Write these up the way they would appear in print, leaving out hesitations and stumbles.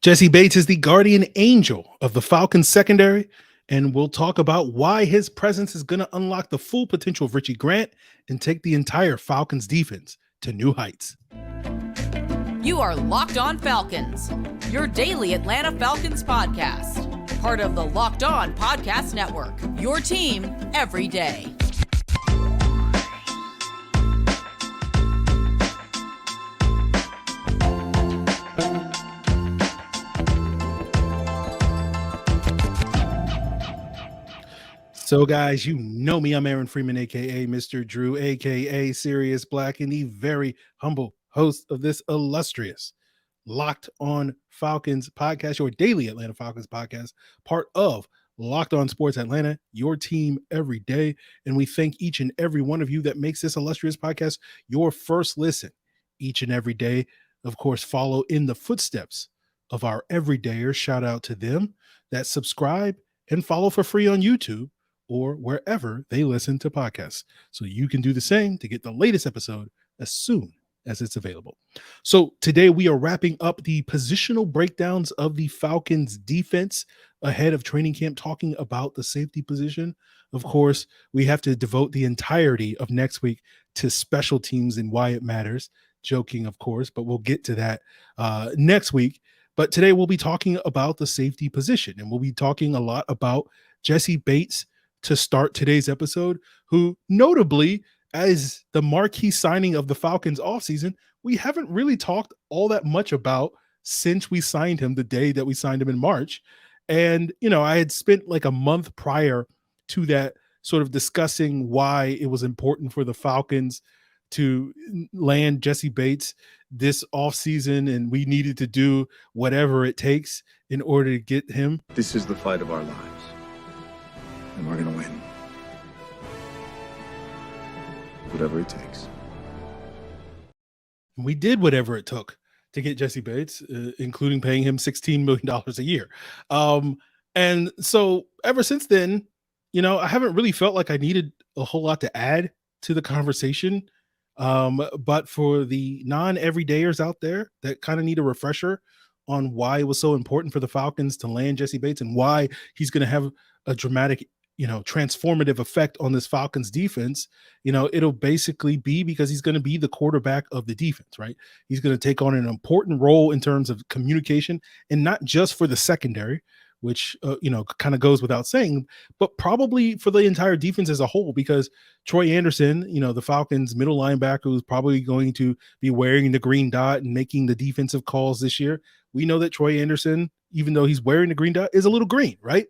Jessie Bates is the guardian angel of the Falcons secondary, and we'll talk about why his presence is going to unlock the full potential of Richie Grant and take the entire Falcons defense to new heights. You are Locked On Falcons, your daily Atlanta Falcons podcast. Part of the Locked On Podcast Network, your team every day. So, guys, you know me. I'm Aaron Freeman, a.k.a. Mr. Drew, a.k.a. Sirius Black, and the very humble host of this illustrious Locked On Falcons podcast, your daily Atlanta Falcons podcast, part of Locked On Sports Atlanta, your team every day. And we thank each and every one of you that makes this illustrious podcast your first listen each and every day. Of course, follow in the footsteps of our everydayers. Shout out to them that subscribe and follow for free on YouTube or wherever they listen to podcasts. So you can do the same to get the latest episode as soon as it's available. So today we are wrapping up the positional breakdowns of the Falcons defense ahead of training camp, talking about the safety position. Of course, we have to devote the entirety of next week to special teams and why it matters. Joking, of course, but we'll get to that next week. But today we'll be talking about the safety position, and we'll be talking a lot about Jessie Bates to start today's episode, who notably, as the marquee signing of the Falcons offseason, we haven't really talked all that much about since we signed him, the day that we signed him in March. And, you know, I had spent like a month prior to that sort of discussing why it was important for the Falcons to land Jessie Bates this offseason, and we needed to do whatever it takes in order to get him. This is the fight of our lives, and we're going to win. Whatever it takes. We did whatever it took to get Jessie Bates, including paying him $16 million a year. And so ever since then, you know, I haven't really felt like I needed a whole lot to add to the conversation. But for the non-everydayers out there that kind of need a refresher on why it was so important for the Falcons to land Jessie Bates and why he's going to have a dramatic, you know, transformative effect on this Falcons defense, you know, it'll basically be because he's going to be the quarterback of the defense, right? He's going to take on an important role in terms of communication, and not just for the secondary, which, you know, kind of goes without saying, but probably for the entire defense as a whole, because Troy Anderson, you know, the Falcons middle linebacker, who's probably going to be wearing the green dot and making the defensive calls this year. We know that Troy Anderson, even though he's wearing the green dot, is a little green, right?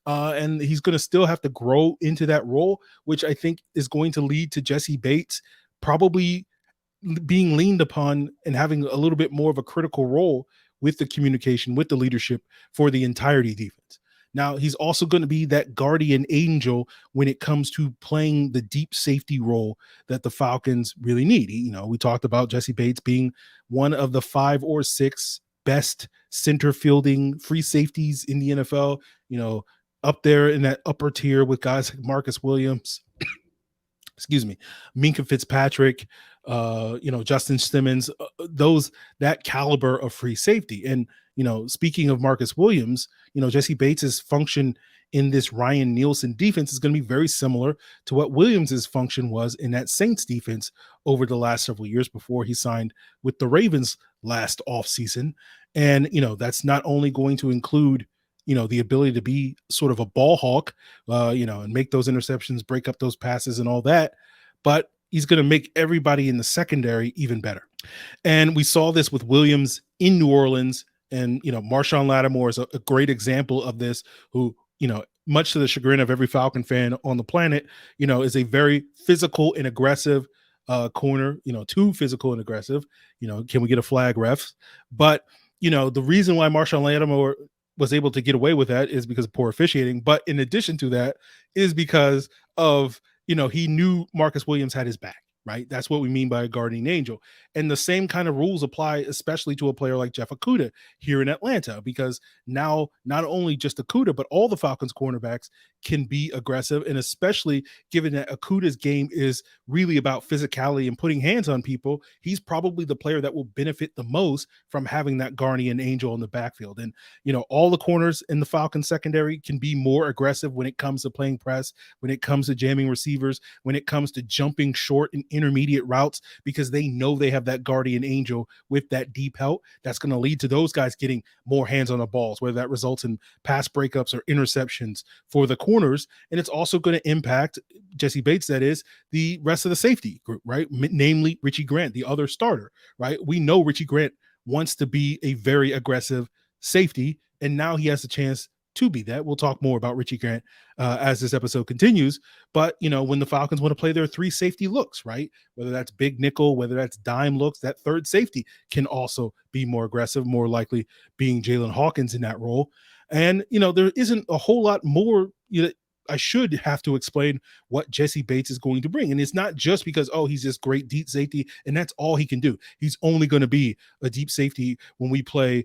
And he's going to still have to grow into that role, which I think is going to lead to Jessie Bates probably being leaned upon and having a little bit more of a critical role with the communication, with the leadership for the entirety defense. Now, he's also going to be that guardian angel when it comes to playing the deep safety role that the Falcons really need. You know, we talked about Jessie Bates being one of the 5 or 6 best center fielding free safeties in the NFL, you know, up there in that upper tier with guys like Marcus Williams, Minkah Fitzpatrick, you know, Justin Simmons, that caliber of free safety. And, you know, speaking of Marcus Williams, you know, Jessie Bates's function in this Ryan Nielsen defense is going to be very similar to what Williams's function was in that Saints defense over the last several years before he signed with the Ravens last offseason. And, you know, that's not only going to include, you know, the ability to be sort of a ball hawk, you know, and make those interceptions, break up those passes and all that, but he's going to make everybody in the secondary even better. And we saw this with Williams in New Orleans, and, you know, Marshawn Lattimore is a great example of this, who, you know, much to the chagrin of every Falcon fan on the planet, you know, is a very physical and aggressive corner, you know, too physical and aggressive. You know, can we get a flag, refs? But, you know, the reason why Marshawn Lattimore was able to get away with that is because of poor officiating. But in addition to that is because of, you know, he knew Marcus Williams had his back, right? That's what we mean by a guardian angel. And the same kind of rules apply, especially to a player like Jeff Okudah here in Atlanta, because now not only just Okudah, but all the Falcons cornerbacks can be aggressive. And especially given that Okudah's game is really about physicality and putting hands on people, he's probably the player that will benefit the most from having that guardian angel in the backfield. And, all the corners in the Falcons secondary can be more aggressive when it comes to playing press, when it comes to jamming receivers, when it comes to jumping short and intermediate routes, because they know they have that guardian angel with that deep help that's going to lead to those guys getting more hands on the balls, whether that results in pass breakups or interceptions for the corners. And it's also going to impact Jessie Bates, that is, the rest of the safety group, right? Namely Richie Grant, the other starter, right? We know Richie Grant wants to be a very aggressive safety, and now he has a chance to be that. We'll talk more about Richie Grant as this episode continues. But, when the Falcons want to play their 3 safety looks, right? Whether that's big nickel, whether that's dime looks, that third safety can also be more aggressive, more likely being Jaylinn Hawkins in that role. And, there isn't a whole lot more I should have to explain what Jessie Bates is going to bring. And it's not just because, he's this great deep safety and that's all he can do. He's only going to be a deep safety when we play,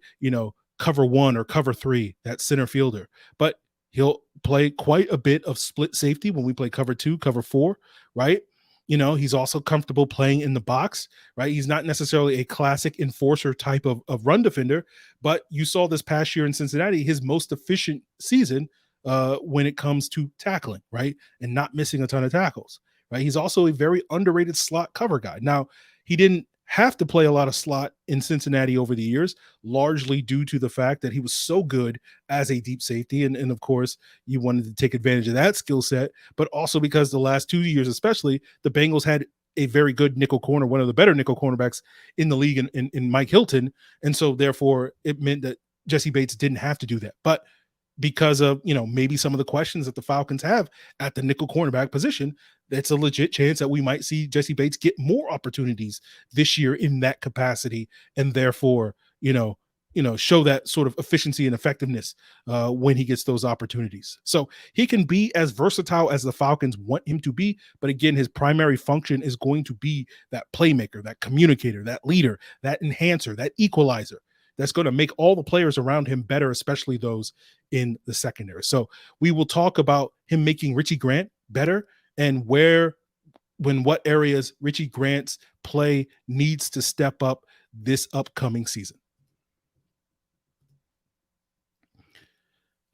cover 1 or cover 3, that center fielder. But he'll play quite a bit of split safety when we play cover 2, cover 4, right? He's also comfortable playing in the box, right? He's not necessarily a classic enforcer type of run defender, but you saw this past year in Cincinnati, his most efficient season when it comes to tackling, right? And not missing a ton of tackles, right? He's also a very underrated slot cover guy. Now, he didn't have to play a lot of slot in Cincinnati over the years, largely due to the fact that he was so good as a deep safety. And of course, you wanted to take advantage of that skill set, but also because the last 2 years, especially, the Bengals had a very good nickel corner, one of the better nickel cornerbacks in the league in Mike Hilton. And so therefore it meant that Jessie Bates didn't have to do that. But because of, maybe some of the questions that the Falcons have at the nickel cornerback position, it's a legit chance that we might see Jessie Bates get more opportunities this year in that capacity, and therefore, show that sort of efficiency and effectiveness when he gets those opportunities. So he can be as versatile as the Falcons want him to be, but again, his primary function is going to be that playmaker, that communicator, that leader, that enhancer, that equalizer. That's going to make all the players around him better, especially those in the secondary. So we will talk about him making Richie Grant better and what areas Richie Grant's play needs to step up this upcoming season.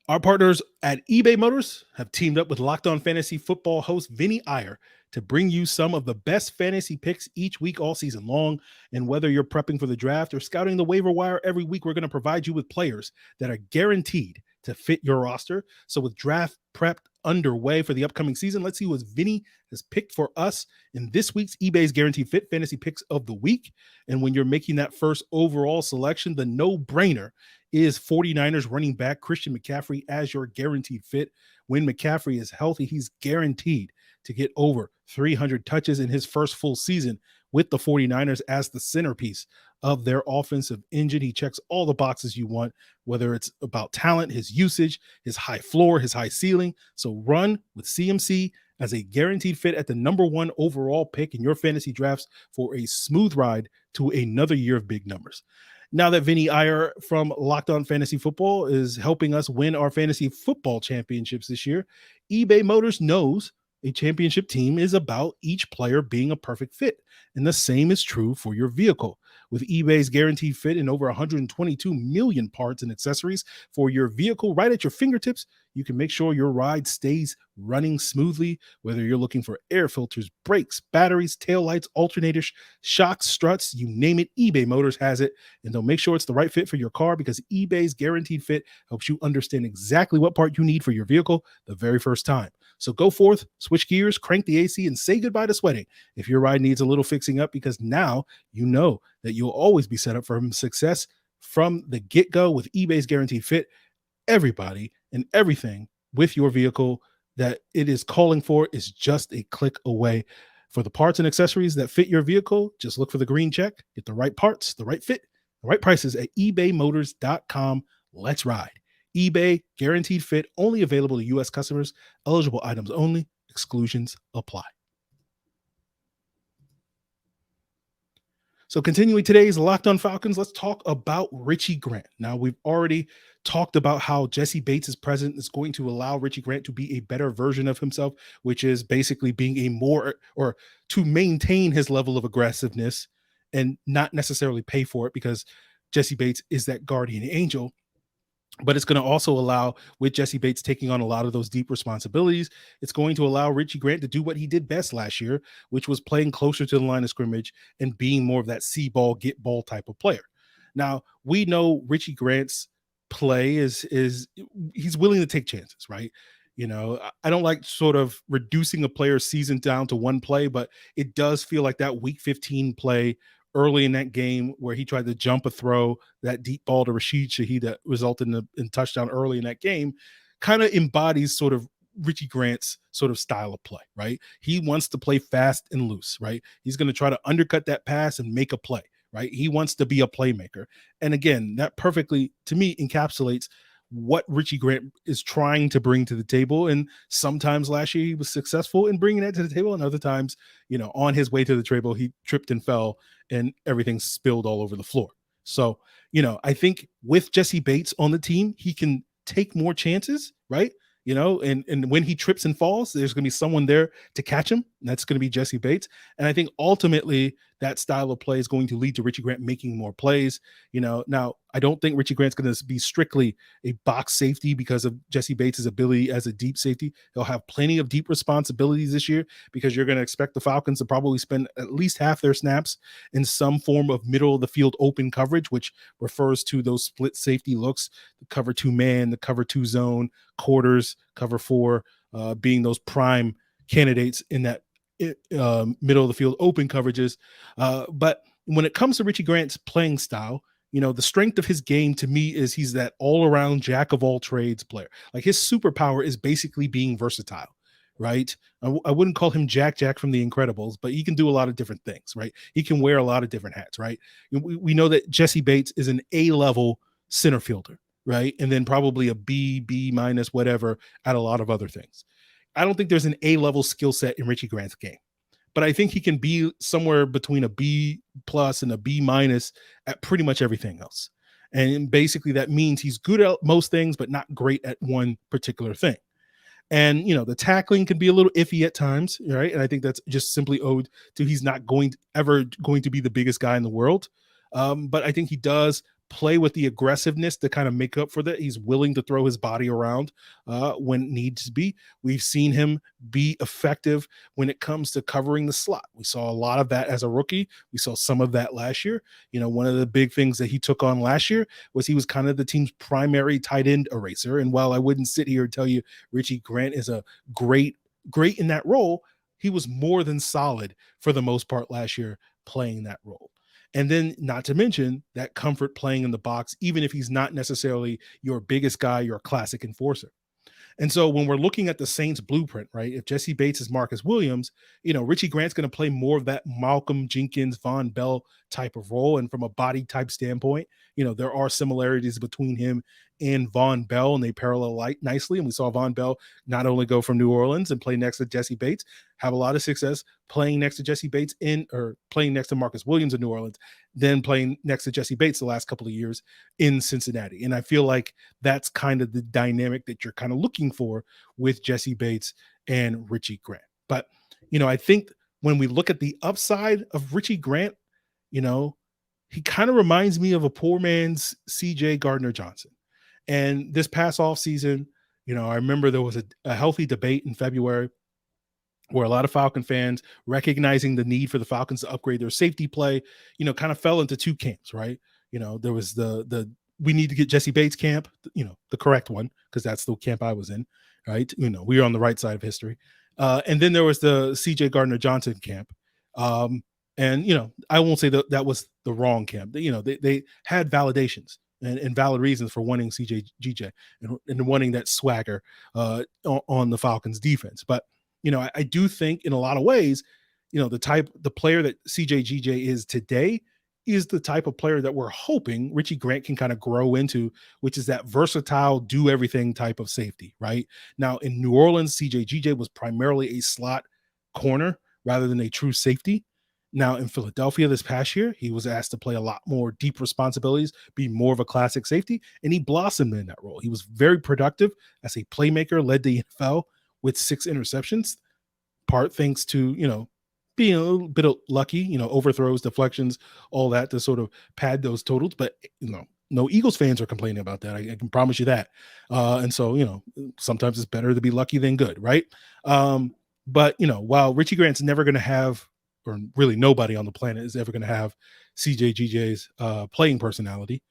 Our partners at eBay Motors have teamed up with Locked On Fantasy Football host Vinny Iyer to bring you some of the best fantasy picks each week all season long. And whether you're prepping for the draft or scouting the waiver wire, every week we're going to provide you with players that are guaranteed to fit your roster. So with draft prep underway for the upcoming season, let's see what Vinny has picked for us in this week's eBay's Guaranteed Fit Fantasy Picks of the Week. And when you're making that first overall selection, the no-brainer is 49ers running back Christian McCaffrey as your guaranteed fit. When McCaffrey is healthy, he's guaranteed to get over 300 touches in his first full season with the 49ers as the centerpiece of their offensive engine. He checks all the boxes you want, whether it's about talent, his usage, his high floor, his high ceiling. So run with CMC as a guaranteed fit at the #1 overall pick in your fantasy drafts for a smooth ride to another year of big numbers. Now that Vinny Iyer from Locked On Fantasy Football is helping us win our fantasy football championships this year, eBay Motors knows a championship team is about each player being a perfect fit. And the same is true for your vehicle. With eBay's guaranteed fit and over 122 million parts and accessories for your vehicle right at your fingertips, you can make sure your ride stays running smoothly, whether you're looking for air filters, brakes, batteries, taillights, alternators, shocks, struts, you name it, eBay Motors has it. And they'll make sure it's the right fit for your car, because eBay's guaranteed fit helps you understand exactly what part you need for your vehicle the very first time. So go forth, switch gears, crank the AC, and say goodbye to sweating if your ride needs a little fixing up, because now you know that you'll always be set up for success from the get-go with eBay's guaranteed fit. Everybody and everything with your vehicle that it is calling for is just a click away. For the parts and accessories that fit your vehicle, just look for the green check, get the right parts, the right fit, the right prices at ebaymotors.com. Let's ride. eBay guaranteed fit, only available to U.S. customers, eligible items only, exclusions apply. So continuing today's Locked on Falcons, let's talk about Richie Grant. Now, we've already talked about how Jessie Bates' presence is going to allow Richie Grant to be a better version of himself, which is basically being a more, or to maintain his level of aggressiveness and not necessarily pay for it, because Jessie Bates is that guardian angel. But it's going to also allow, with Jessie Bates taking on a lot of those deep responsibilities, it's going to allow Richie Grant to do what he did best last year, which was playing closer to the line of scrimmage and being more of that see ball, get ball type of player. Now, we know Richie Grant's play is he's willing to take chances, right? You know, I don't like sort of reducing a player's season down to one play, but it does feel like that week 15 play early in that game where he tried to jump a throw, that deep ball to Rashid Shaheed that resulted in touchdown early in that game, kind of embodies sort of Richie Grant's sort of style of play, right? He wants to play fast and loose, right? He's going to try to undercut that pass and make a play, right? He wants to be a playmaker. And again, that perfectly, to me, encapsulates what Richie Grant is trying to bring to the table. And sometimes last year he was successful in bringing that to the table, and other times, you know, on his way to the table, he tripped and fell and everything spilled all over the floor. So, you know, I think with Jessie Bates on the team, he can take more chances, right? You know, and when he trips and falls, there's going to be someone there to catch him, and that's going to be Jessie Bates. And I think ultimately that style of play is going to lead to Richie Grant making more plays. You know, now I don't think Richie Grant's going to be strictly a box safety because of Jessie Bates' ability as a deep safety. He'll have plenty of deep responsibilities this year, because you're going to expect the Falcons to probably spend at least half their snaps in some form of middle of the field open coverage, which refers to those split safety looks, the cover 2 man, the cover 2 zone, quarters, cover 4, being those prime candidates in that middle of the field open coverages. But when it comes to Richie Grant's playing style, you know, the strength of his game to me is he's that all-around jack of all trades player. Like, his superpower is basically being versatile, right? I wouldn't call him Jack from The Incredibles, but he can do a lot of different things, right? He can wear a lot of different hats, right? We know that Jessie Bates is an A-level center fielder, right? And then probably a B minus, whatever, at a lot of other things. I don't think there's an A-level skill set in Richie Grant's game, but I think he can be somewhere between a B plus and a B minus at pretty much everything else. And basically that means he's good at most things, but not great at one particular thing. And, you know, the tackling can be a little iffy at times, right? And I think that's just simply owed to he's not ever going to be the biggest guy in the world. But I think he does play with the aggressiveness to kind of make up for that. He's willing to throw his body around when it needs to be. We've seen him be effective when it comes to covering the slot. We saw a lot of that as a rookie. We saw some of that last year. You know, one of the big things that he took on last year was he was kind of the team's primary tight end eraser. And while I wouldn't sit here and tell you Richie Grant is a great in that role, he was more than solid for the most part last year playing that role. And then, not to mention that comfort playing in the box, even if he's not necessarily your biggest guy, your classic enforcer. And so when we're looking at the Saints blueprint, right, if Jessie Bates is Marcus Williams, you know, Richie Grant's going to play more of that Malcolm Jenkins, Von Bell type of role. And from a body type standpoint, you know, there are similarities between him and Von Bell, and they parallel nicely. And we saw Von Bell not only go from New Orleans and play next to Jessie Bates, have a lot of success playing next to Jessie Bates playing next to Marcus Williams in New Orleans, then playing next to Jessie Bates the last couple of years in Cincinnati. And I feel like that's kind of the dynamic that you're kind of looking for with Jessie Bates and Richie Grant. But, you know, I think when we look at the upside of Richie Grant, you know, he kind of reminds me of a poor man's CJ Gardner-Johnson. And this past offseason, you know, I remember there was a healthy debate in February where a lot of Falcon fans, recognizing the need for the Falcons to upgrade their safety play, you know, kind of fell into two camps, right? You know, there was the we need to get Jessie Bates camp, you know, the correct one, because that's the camp I was in, right? You know, we were on the right side of history. And then there was the CJ Gardner-Johnson camp. And, you know, I won't say that was the wrong camp. You know, they had validations and valid reasons for wanting CJ and wanting that swagger on the Falcons defense. But, you know, I do think in a lot of ways, you know, the player that CJ is today is the type of player that we're hoping Richie Grant can kind of grow into, which is that versatile, do everything type of safety, right? Now in New Orleans, CJ was primarily a slot corner rather than a true safety. Now in Philadelphia this past year, he was asked to play a lot more deep responsibilities, be more of a classic safety, and he blossomed in that role. He was very productive as a playmaker, led the NFL with 6 interceptions, part thanks to, being a little bit lucky, overthrows, deflections, all that to sort of pad those totals. But, no Eagles fans are complaining about that. I can promise you that. And so, sometimes it's better to be lucky than good, right? But, while Richie Grant's never going to have, or really nobody on the planet is ever going to have CJGJ's playing personality,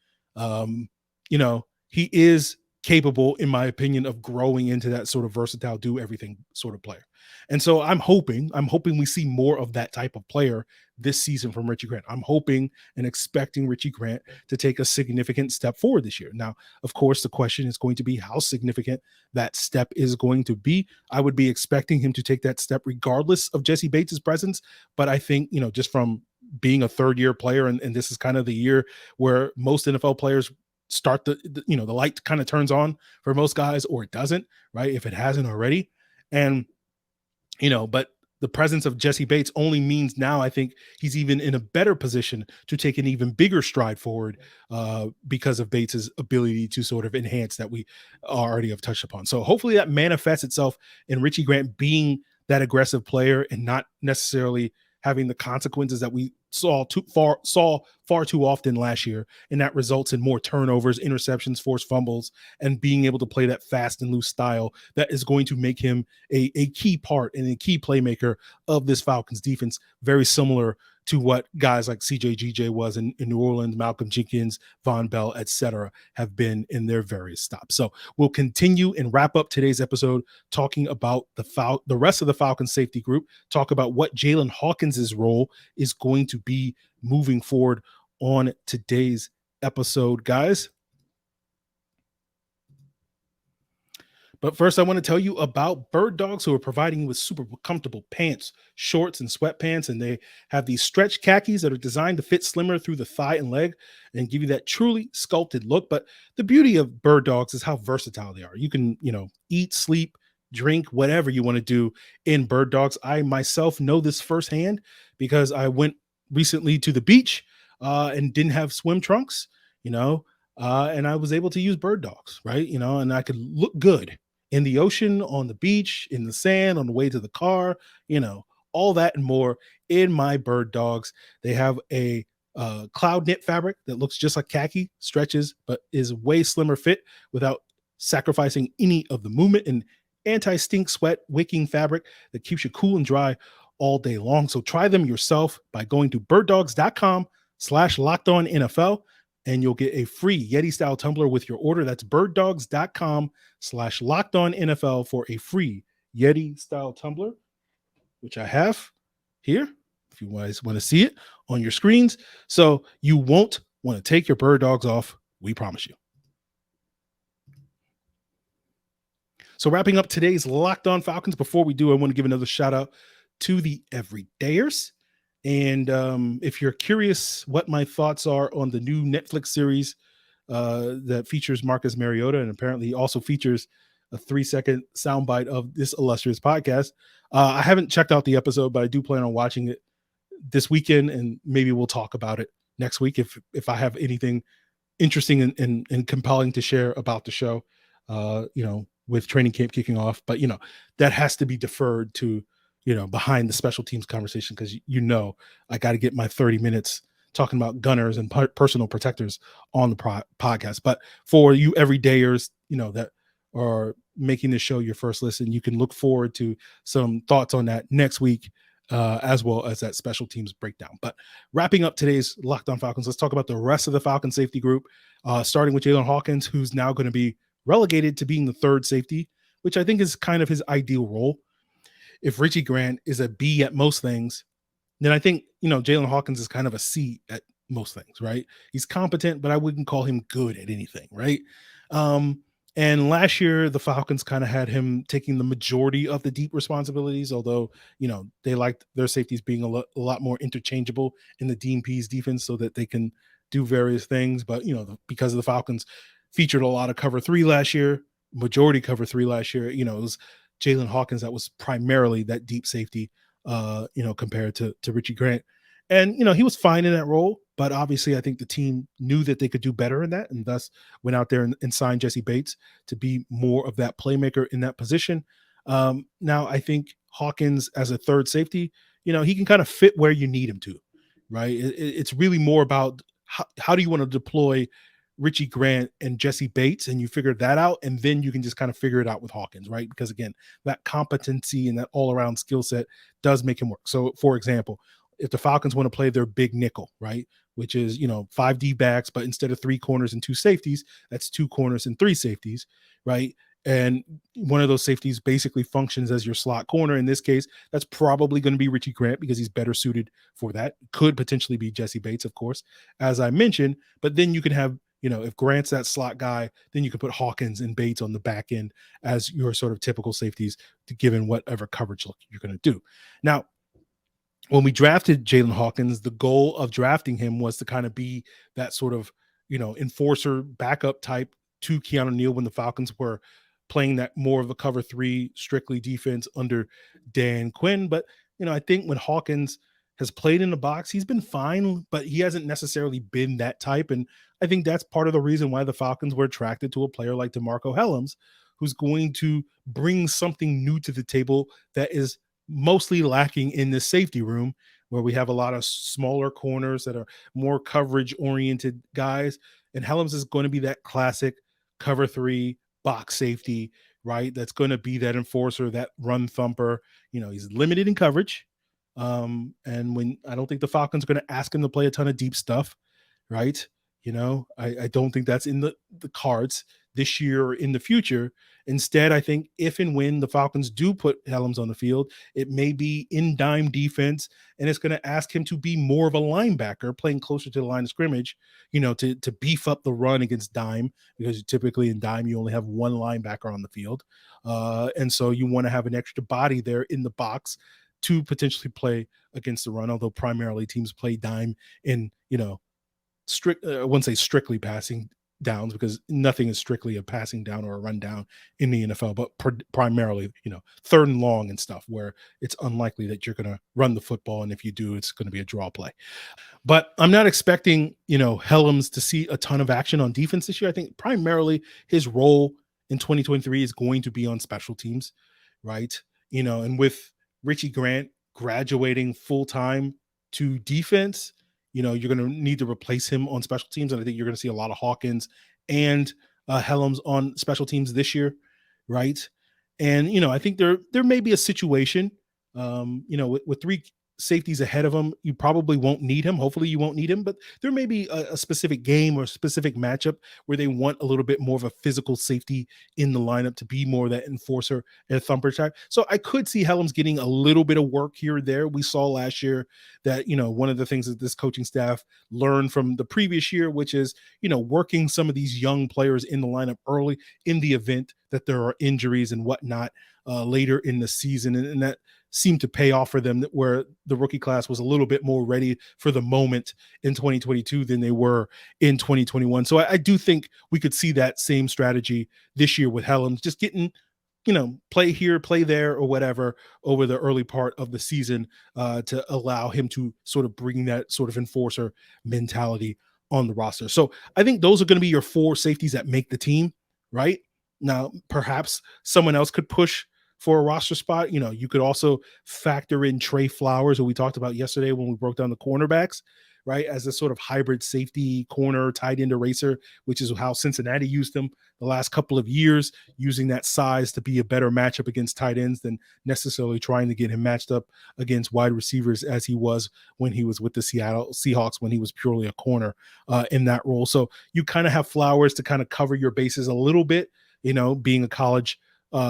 he is capable, in my opinion, of growing into that sort of versatile, do everything sort of player. And so I'm hoping we see more of that type of player this season from Richie Grant. I'm hoping and expecting Richie Grant to take a significant step forward this year. Now, of course, the question is going to be how significant that step is going to be. I would be expecting him to take that step regardless of Jessie Bates' presence. But I think, just from being a third-year player, and this is kind of the year where most NFL players start the light kind of turns on for most guys, or it doesn't, right? If it hasn't already. And, but the presence of Jessie Bates only means now I think he's even in a better position to take an even bigger stride forward because of Bates's ability to sort of enhance that we already have touched upon. So hopefully that manifests itself in Richie Grant being that aggressive player and not necessarily having the consequences that we saw far too often last year, and that results in more turnovers, interceptions, forced fumbles, and being able to play that fast and loose style that is going to make him a key part and a key playmaker of this Falcons defense, very similar to what guys like CJGJ was in New Orleans, Malcolm Jenkins, Von Bell, etc., have been in their various stops. So we'll continue and wrap up today's episode talking about the rest of the Falcons safety group, talk about what Jaylinn Hawkins' role is going to be moving forward on today's episode, guys. But first, I want to tell you about Bird Dogs, who are providing you with super comfortable pants, shorts, and sweatpants. And they have these stretch khakis that are designed to fit slimmer through the thigh and leg and give you that truly sculpted look. But the beauty of Bird Dogs is how versatile they are. You can, eat, sleep, drink, whatever you want to do in Bird Dogs. I myself know this firsthand because I went recently to the beach and didn't have swim trunks, and I was able to use Bird Dogs, right? And I could look good in the ocean, on the beach, in the sand, on the way to the car, all that and more in my Bird Dogs. They have a cloud knit fabric that looks just like khaki, stretches, but is way slimmer fit without sacrificing any of the movement, and anti-stink sweat wicking fabric that keeps you cool and dry all day long. So try them yourself by going to birddogs.com/lockedonnfl, and you'll get a free Yeti style tumbler with your order. That's birddogs.com/lockedonnfl for a free Yeti style tumbler, which I have here, if you guys want to see it on your screens. So you won't want to take your Bird Dogs off. We promise you. So wrapping up today's Locked On Falcons, before we do, I want to give another shout out to the Everydayers. And if you're curious what my thoughts are on the new Netflix series that features Marcus Mariota and apparently also features a 3-second soundbite of this illustrious podcast, I haven't checked out the episode, but I do plan on watching it this weekend, and maybe we'll talk about it next week if I have anything interesting and compelling to share about the show, with training camp kicking off. But, that has to be deferred to, behind the special teams conversation, because, I got to get my 30 minutes talking about gunners and personal protectors on the podcast. But for you everydayers, that are making this show your first listen, you can look forward to some thoughts on that next week, as well as that special teams breakdown. But wrapping up today's Locked On Falcons, let's talk about the rest of the Falcon safety group, starting with Jaylinn Hawkins, who's now going to be relegated to being the third safety, which I think is kind of his ideal role. If Richie Grant is a B at most things, then I think, Jaylinn Hawkins is kind of a C at most things, right? He's competent, but I wouldn't call him good at anything, right? And last year, the Falcons kind of had him taking the majority of the deep responsibilities, although, they liked their safeties being a lot more interchangeable in the Dean Pease defense so that they can do various things. But, because of the Falcons featured a lot of cover 3 last year, majority cover 3 last year, it was Jaylinn Hawkins that was primarily that deep safety, compared to Richie Grant. And, he was fine in that role, but obviously I think the team knew that they could do better in that and thus went out there and signed Jessie Bates to be more of that playmaker in that position. Now, I think Hawkins as a third safety, he can kind of fit where you need him to, right? It's really more about how do you want to deploy Richie Grant and Jessie Bates, and you figure that out, and then you can just kind of figure it out with Hawkins, right? Because again, that competency and that all-around skill set does make him work. So, for example, if the Falcons want to play their big nickel, right, which is 5 D backs, but instead of 3 corners and 2 safeties, that's 2 corners and 3 safeties, right? And one of those safeties basically functions as your slot corner. In this case, that's probably going to be Richie Grant because he's better suited for that. Could potentially be Jessie Bates, of course, as I mentioned. But then you can have, if Grant's that slot guy, then you can put Hawkins and Bates on the back end as your sort of typical safeties, given whatever coverage look you're going to do. Now, when we drafted Jaylinn Hawkins, the goal of drafting him was to kind of be that sort of, enforcer backup type to Keanu Neal when the Falcons were playing that more of a cover 3 strictly defense under Dan Quinn. But, I think when Hawkins has played in the box, he's been fine, but he hasn't necessarily been that type. And I think that's part of the reason why the Falcons were attracted to a player like DeMarcco Hellams, who's going to bring something new to the table that is mostly lacking in the safety room, where we have a lot of smaller corners that are more coverage oriented guys. And Hellams is going to be that classic cover 3 box safety, right? That's going to be that enforcer, that run thumper. He's limited in coverage. And when I don't think the Falcons are going to ask him to play a ton of deep stuff, right? I don't think that's in the cards this year or in the future. Instead, I think if and when the Falcons do put Hellams on the field, it may be in dime defense, and it's going to ask him to be more of a linebacker, playing closer to the line of scrimmage, to beef up the run against dime, because typically in dime you only have one linebacker on the field. And so you want to have an extra body there in the box to potentially play against the run, although primarily teams play dime in, I wouldn't say strictly passing downs, because nothing is strictly a passing down or a run down in the NFL, but primarily, third and long and stuff where it's unlikely that you're going to run the football. And if you do, it's going to be a draw play. But I'm not expecting, Hellams to see a ton of action on defense this year. I think primarily his role in 2023 is going to be on special teams, right? And with Richie Grant graduating full-time to defense, you're going to need to replace him on special teams. And I think you're going to see a lot of Hawkins and Hellams on special teams this year, right? And, I think there may be a situation, with 3 safeties ahead of him, you probably won't need him. Hopefully you won't need him, but there may be a specific game or a specific matchup where they want a little bit more of a physical safety in the lineup to be more that enforcer and thumper type. So I could see Hellams getting a little bit of work here or there. We saw last year that, one of the things that this coaching staff learned from the previous year, which is, working some of these young players in the lineup early in the event that there are injuries and whatnot later in the season. And that seemed to pay off for them, where the rookie class was a little bit more ready for the moment in 2022 than they were in 2021. So I do think we could see that same strategy this year with Hellams, just getting, play here, play there, or whatever over the early part of the season to allow him to sort of bring that sort of enforcer mentality on the roster. So I think those are going to be your 4 safeties that make the team, right? Now, perhaps someone else could push for a roster spot. You could also factor in Trey Flowers, who we talked about yesterday when we broke down the cornerbacks, right, as a sort of hybrid safety corner tight end eraser, which is how Cincinnati used him the last couple of years, using that size to be a better matchup against tight ends than necessarily trying to get him matched up against wide receivers as he was when he was with the Seattle Seahawks, when he was purely a corner in that role. So you kind of have Flowers to kind of cover your bases a little bit, being a college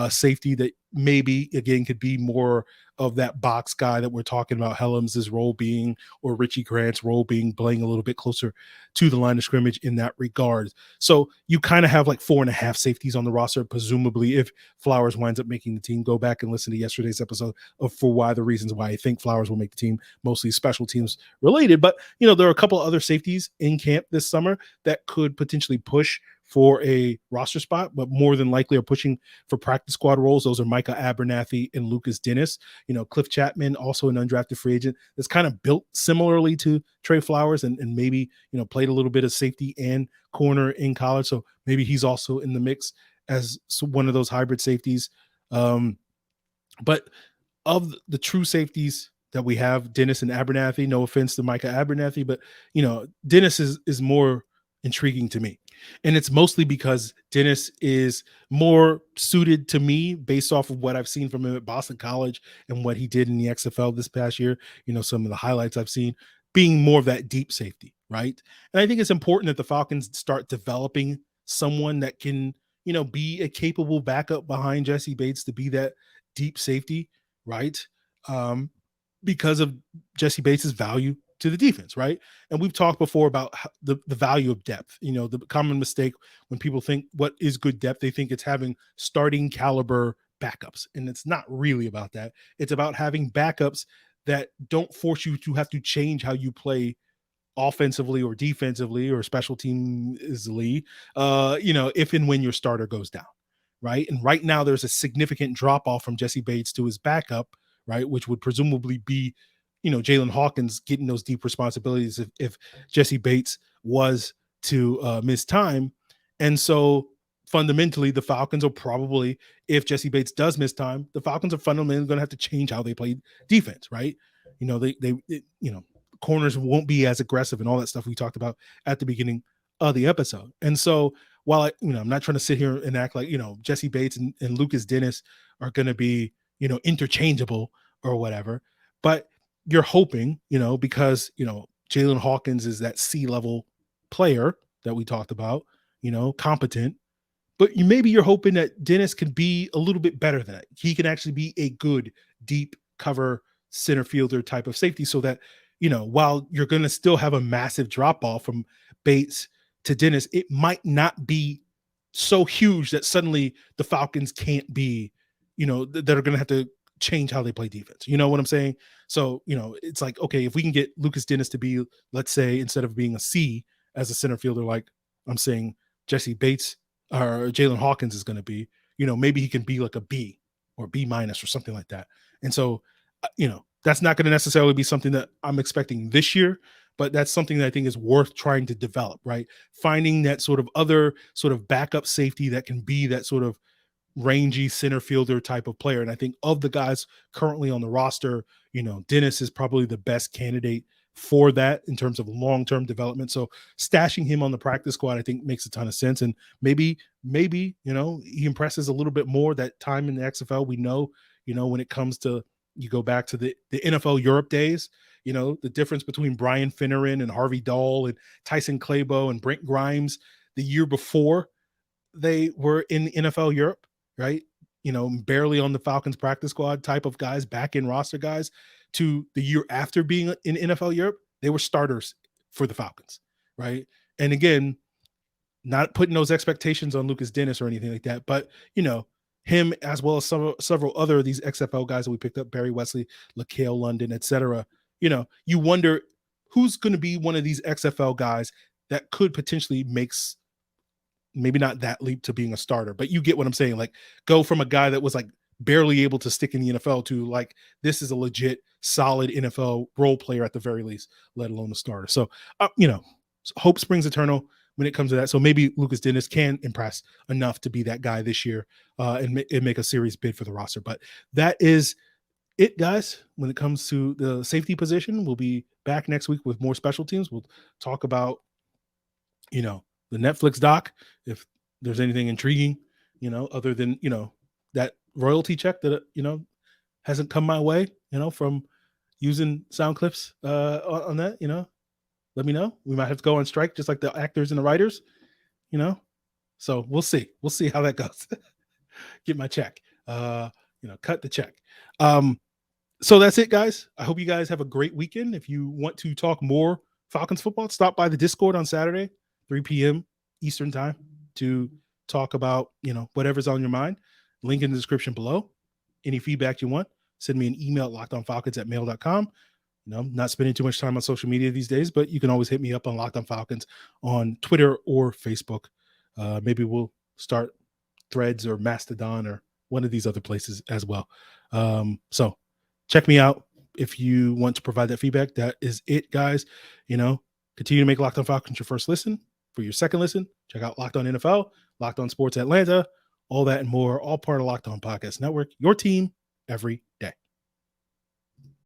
safety that maybe again could be more of that box guy that we're talking about Hellams' role being, or Richie Grant's role being, playing a little bit closer to the line of scrimmage in that regard. So you kind of have like 4.5 safeties on the roster, presumably, if Flowers winds up making the team. Go back and listen to yesterday's episode for the reasons why I think Flowers will make the team, mostly special teams related. But, there are a couple of other safeties in camp this summer that could potentially push for a roster spot, but more than likely are pushing for practice squad roles. Those are Micah Abernathy and Lukas Denis. Cliff Chapman, also an undrafted free agent that's kind of built similarly to Trey Flowers and maybe, played a little bit of safety and corner in college. So maybe he's also in the mix as one of those hybrid safeties. But of the true safeties that we have, Denis and Abernathy, no offense to Micah Abernathy, but, Denis is more intriguing to me. And it's mostly because Denis is more suited to me based off of what I've seen from him at Boston College and what he did in the XFL this past year. Some of the highlights I've seen being more of that deep safety, right? And I think it's important that the Falcons start developing someone that can, be a capable backup behind Jessie Bates to be that deep safety, right? Because of Jessie Bates's value to the defense, right? And we've talked before about the value of depth. The common mistake when people think what is good depth, they think it's having starting caliber backups. And it's not really about that. It's about having backups that don't force you to have to change how you play offensively or defensively or special teamsly, if and when your starter goes down, right? And right now there's a significant drop off from Jessie Bates to his backup, right? Which would presumably be, Jaylinn Hawkins getting those deep responsibilities if Jessie Bates was to miss time. And so fundamentally the Falcons are probably, if Jessie Bates does miss time, the Falcons are fundamentally going to have to change how they play defense, right? Corners won't be as aggressive and all that stuff we talked about at the beginning of the episode. And so while I'm not trying to sit here and act like, Jessie Bates and Lukas Denis are going to be, interchangeable or whatever, but you're hoping, because, Jaylinn Hawkins is that C-level player that we talked about, competent, but maybe you're hoping that Denis can be a little bit better than that. He can actually be a good deep cover center fielder type of safety so that, while you're going to still have a massive drop off from Bates to Denis, it might not be so huge that suddenly the Falcons can't be, that are going to have to change how they play defense. You know what I'm saying? So, it's like, okay, if we can get Lukas Denis to be, let's say, instead of being a C as a center fielder, like I'm saying Jessie Bates or Jaylinn Hawkins is going to be, maybe he can be like a B or B- or something like that. And so, that's not going to necessarily be something that I'm expecting this year, but that's something that I think is worth trying to develop, right? Finding that sort of other sort of backup safety that can be that sort of rangy center fielder type of player. And I think of the guys currently on the roster, Denis is probably the best candidate for that in terms of long-term development. So stashing him on the practice squad, I think makes a ton of sense. And maybe, he impresses a little bit more that time in the XFL. We know, when it comes to, you go back to the NFL Europe days, the difference between Brian Finneran and Harvey Dahl and Tyson Clabo and Brent Grimes the year before they were in the NFL Europe, right? Barely on the Falcons practice squad type of guys, back in roster guys, to the year after being in NFL Europe, they were starters for the Falcons, right? And again, not putting those expectations on Lukas Denis or anything like that, but, him as well as several other of these XFL guys that we picked up, Barry Wesley, LaCale London, etc. You wonder who's going to be one of these XFL guys that could potentially makes maybe not that leap to being a starter, but you get what I'm saying. Like, go from a guy that was like barely able to stick in the NFL to like, this is a legit solid NFL role player at the very least, let alone a starter. So, hope springs eternal when it comes to that. So maybe Lukas Denis can impress enough to be that guy this year and make a serious bid for the roster. But that is it, guys, when it comes to the safety position. We'll be back next week with more special teams. We'll talk about, the Netflix doc, if there's anything intriguing, other than, that royalty check that, hasn't come my way, from using sound clips on that, let me know. We might have to go on strike just like the actors and the writers, so we'll see how that goes. Get my check, cut the check. So that's it, guys. I hope you guys have a great weekend. If you want to talk more Falcons football, stop by the Discord on Saturday, 3 p.m. Eastern time, to talk about, whatever's on your mind. Link in the description below. Any feedback you want, send me an email at lockedonfalcons@mail.com. I'm not spending too much time on social media these days, but you can always hit me up on Locked On Falcons on Twitter or Facebook. Maybe we'll start Threads or Mastodon or one of these other places as well. So check me out if you want to provide that feedback. That is it, guys. Continue to make Locked On Falcons your first listen. For your second listen, check out Locked On NFL, Locked On Sports Atlanta, all that and more, all part of Locked On Podcast Network, your team every day.